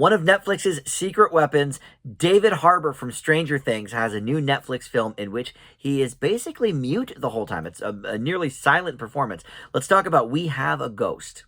One of Netflix's secret weapons, David Harbour from Stranger Things, has a new Netflix film in which he is basically mute the whole time. It's a nearly silent performance. Let's talk about We Have a Ghost.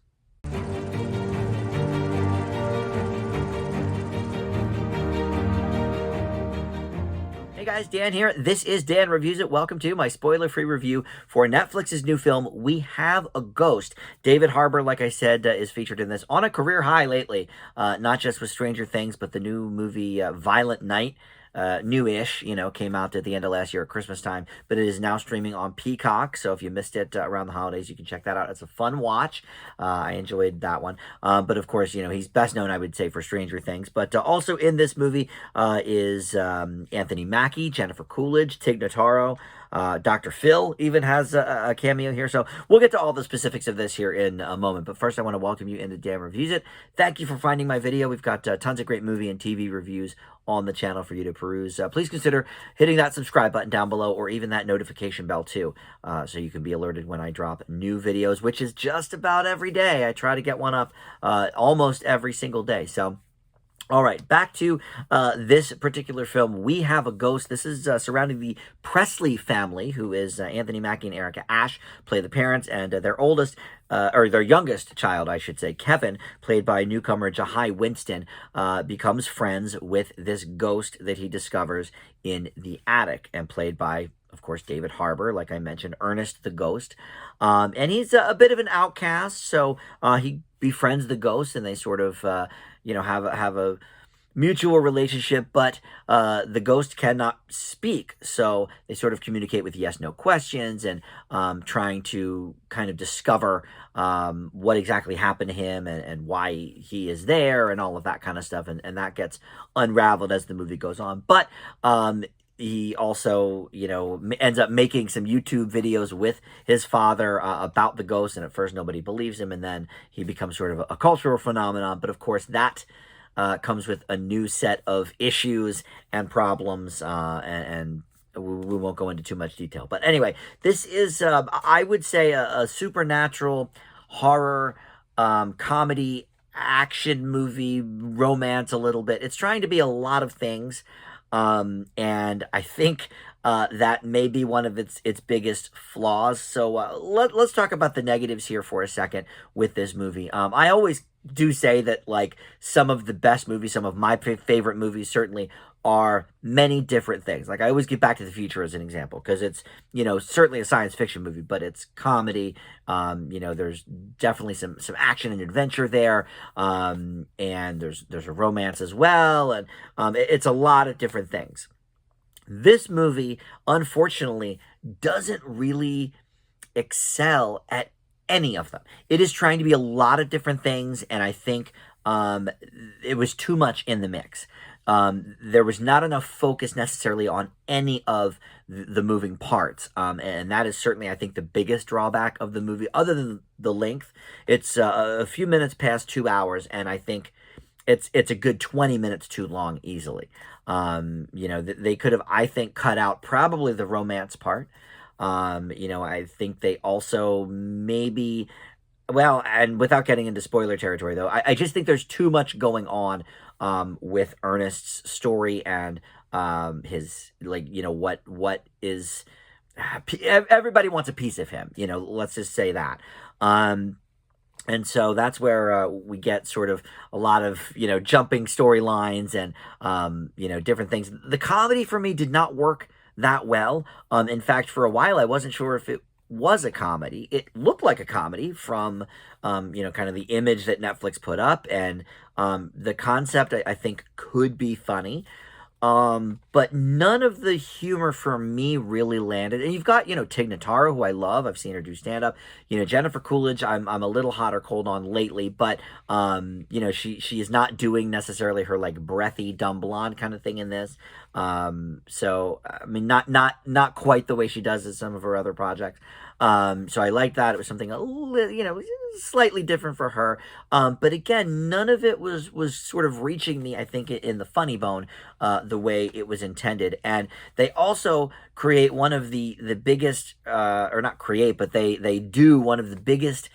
Hey guys, Dan here. This is Dan Reviews It. Welcome to my spoiler-free review for Netflix's new film, We Have a Ghost. David Harbour, like I said, is featured in this on a career high lately, not just with Stranger Things, but the new movie Violent Night. New-ish, came out at the end of last year at Christmas time, but it is now streaming on Peacock, so if you missed it around the holidays, you can check that out. It's a fun watch. I enjoyed that one. But of course, he's best known, I would say, for Stranger Things. But also in this movie is Anthony Mackie, Jennifer Coolidge, Tig Notaro, Dr. Phil even has a cameo here. So we'll get to all the specifics of this here in a moment. But first, I want to welcome you into Dan Reviews It. Thank you for finding my video. We've got tons of great movie and TV reviews on the channel for you to peruse. Please consider hitting that subscribe button down below, or even that notification bell too, so you can be alerted when I drop new videos, which is just about every day. I try to get one up almost every single day. So all right, back to this particular film, We Have a Ghost. This is surrounding the Presley family, who is Anthony Mackie and Erica Ashe, play the parents, and their youngest child, I should say, Kevin, played by newcomer Jahai Winston, becomes friends with this ghost that he discovers in the attic, and played by, of course, David Harbour, like I mentioned, Ernest the Ghost. And he's a bit of an outcast, so he befriends the ghost, and they sort of, have a mutual relationship, but the ghost cannot speak, so they sort of communicate with yes/no questions, and trying to kind of discover what exactly happened to him, and why he is there, and all of that kind of stuff, and that gets unraveled as the movie goes on. But he also, ends up making some YouTube videos with his father about the ghost, and at first nobody believes him, and then he becomes sort of a cultural phenomenon. But of course, that comes with a new set of issues and problems, and we won't go into too much detail. But anyway, this is, I would say, a supernatural horror comedy action movie, romance a little bit. It's trying to be a lot of things. And I think that may be one of its biggest flaws. So let's talk about the negatives here for a second with this movie. I always do say that, like, some of the best movies, some of my favorite movies certainly, are many different things. Like, I always get Back to the Future as an example, because it's, certainly a science fiction movie, but it's comedy. There's definitely some action and adventure there. And there's a romance as well. And it's a lot of different things. This movie, unfortunately, doesn't really excel at any of them. It is trying to be a lot of different things, and I think it was too much in the mix. There was not enough focus necessarily on any of the moving parts, and that is certainly, I think, the biggest drawback of the movie, other than the length. It's a few minutes past 2 hours, and I think it's a good 20 minutes too long easily. They could have, I think, cut out probably the romance part. I think they also maybe, well, and without getting into spoiler territory, though, I just think there's too much going on with Ernest's story, and his, what is, everybody wants a piece of him, let's just say that. And so that's where we get sort of a lot of, jumping storylines and, different things. The comedy for me did not work that well. In fact, for a while, I wasn't sure if it was a comedy. It looked like a comedy from, kind of the image that Netflix put up, and the concept, I think, could be funny. But none of the humor for me really landed. And you've got, Tig Notaro, who I love. I've seen her do stand-up. Jennifer Coolidge, I'm a little hot or cold on lately, but, she is not doing necessarily her, like, breathy, dumb blonde kind of thing in this. So, I mean, not quite the way she does in some of her other projects. So I like that. It was something, slightly different for her. But again, none of it was sort of reaching me, I think, in the funny bone, the way it was intended. And they also create one of the biggest, or not create, but they do one of the biggest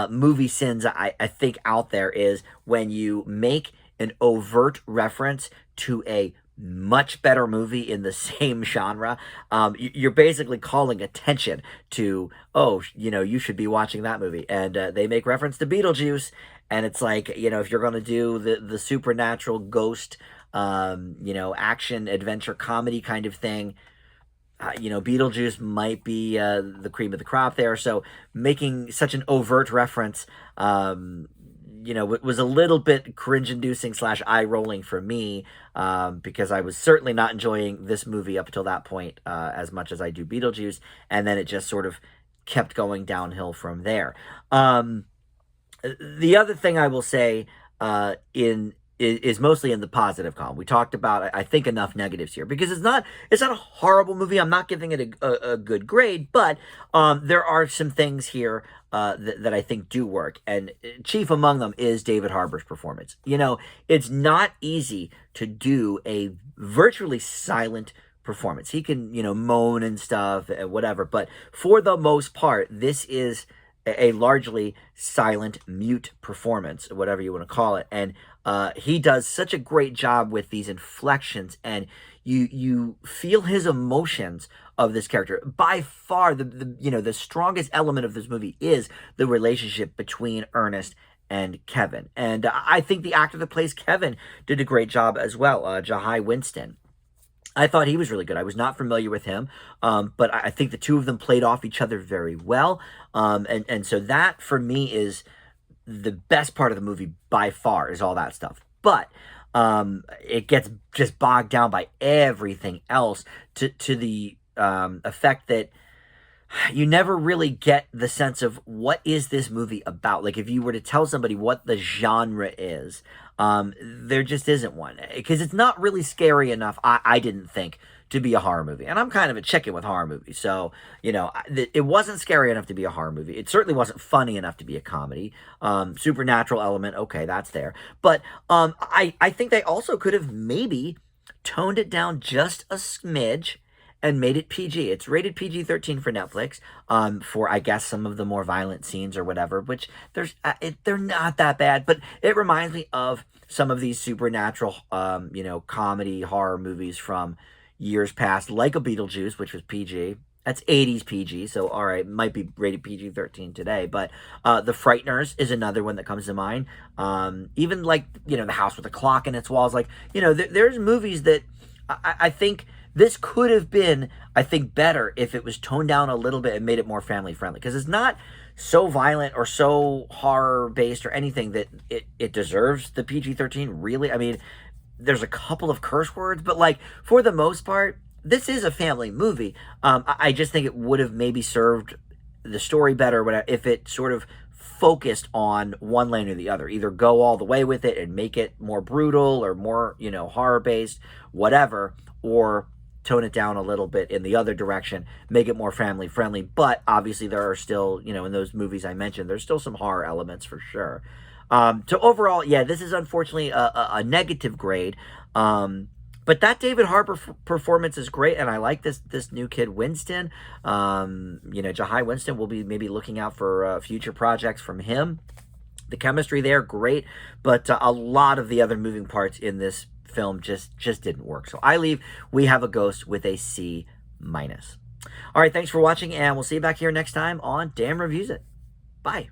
movie sins I think out there, is when you make an overt reference to a much better movie in the same genre. You're basically calling attention to, oh, you should be watching that movie. And they make reference to Beetlejuice. And it's like, if you're going to do the supernatural ghost, action, adventure, comedy kind of thing, Beetlejuice might be the cream of the crop there. So making such an overt reference, was a little bit cringe-inducing / eye-rolling for me, because I was certainly not enjoying this movie up until that point as much as I do Beetlejuice, and then it just sort of kept going downhill from there. The other thing I will say is mostly in the positive column. We talked about, I think, enough negatives here because it's not a horrible movie. I'm not giving it a good grade, but there are some things here that I think do work, and chief among them is David Harbour's performance. It's not easy to do a virtually silent performance. He can, moan and stuff, whatever, but for the most part, this is a largely silent, mute performance, whatever you want to call it. And he does such a great job with these inflections, and you feel his emotions of this character. By far, the strongest element of this movie is the relationship between Ernest and Kevin. And I think the actor that plays Kevin did a great job as well, Jahai Winston. I thought he was really good. I was not familiar with him, but I think the two of them played off each other very well. And so that, for me, is the best part of the movie by far, is all that stuff. But it gets just bogged down by everything else to the effect that you never really get the sense of what is this movie about. Like, if you were to tell somebody what the genre is, there just isn't one, because it's not really scary enough, I didn't think, to be a horror movie. And I'm kind of a chicken with horror movies, so it wasn't scary enough to be a horror movie. It certainly wasn't funny enough to be a comedy. Supernatural element, okay, that's there, but I think they also could have maybe toned it down just a smidge and made it PG. It's rated PG-13 for Netflix, for, I guess, some of the more violent scenes or whatever, which they're not that bad, but it reminds me of some of these supernatural, comedy horror movies from years past, like a Beetlejuice, which was PG. That's 80s PG, so all right, might be rated PG-13 today, but The Frighteners is another one that comes to mind. Even like, The House with a Clock in Its Walls, like, there's movies that I think this could have been, I think, better if it was toned down a little bit and made it more family-friendly, because it's not so violent or so horror-based or anything that it deserves the PG-13, really. I mean, there's a couple of curse words, but, like, for the most part, this is a family movie. I just think it would have maybe served the story better if it sort of focused on one lane or the other. Either go all the way with it and make it more brutal or more, horror-based, whatever, or tone it down a little bit in the other direction, make it more family friendly. But obviously there are still, in those movies I mentioned, there's still some horror elements for sure. So overall, yeah, this is unfortunately a negative grade. But that David Harbour performance is great, and I like this new kid, Winston. Jahai Winston, will be maybe looking out for future projects from him. The chemistry there, great, but a lot of the other moving parts in this film just didn't work. So I leave We Have a Ghost with a C-. All right, thanks for watching, and we'll see you back here next time on Dan Reviews It. Bye.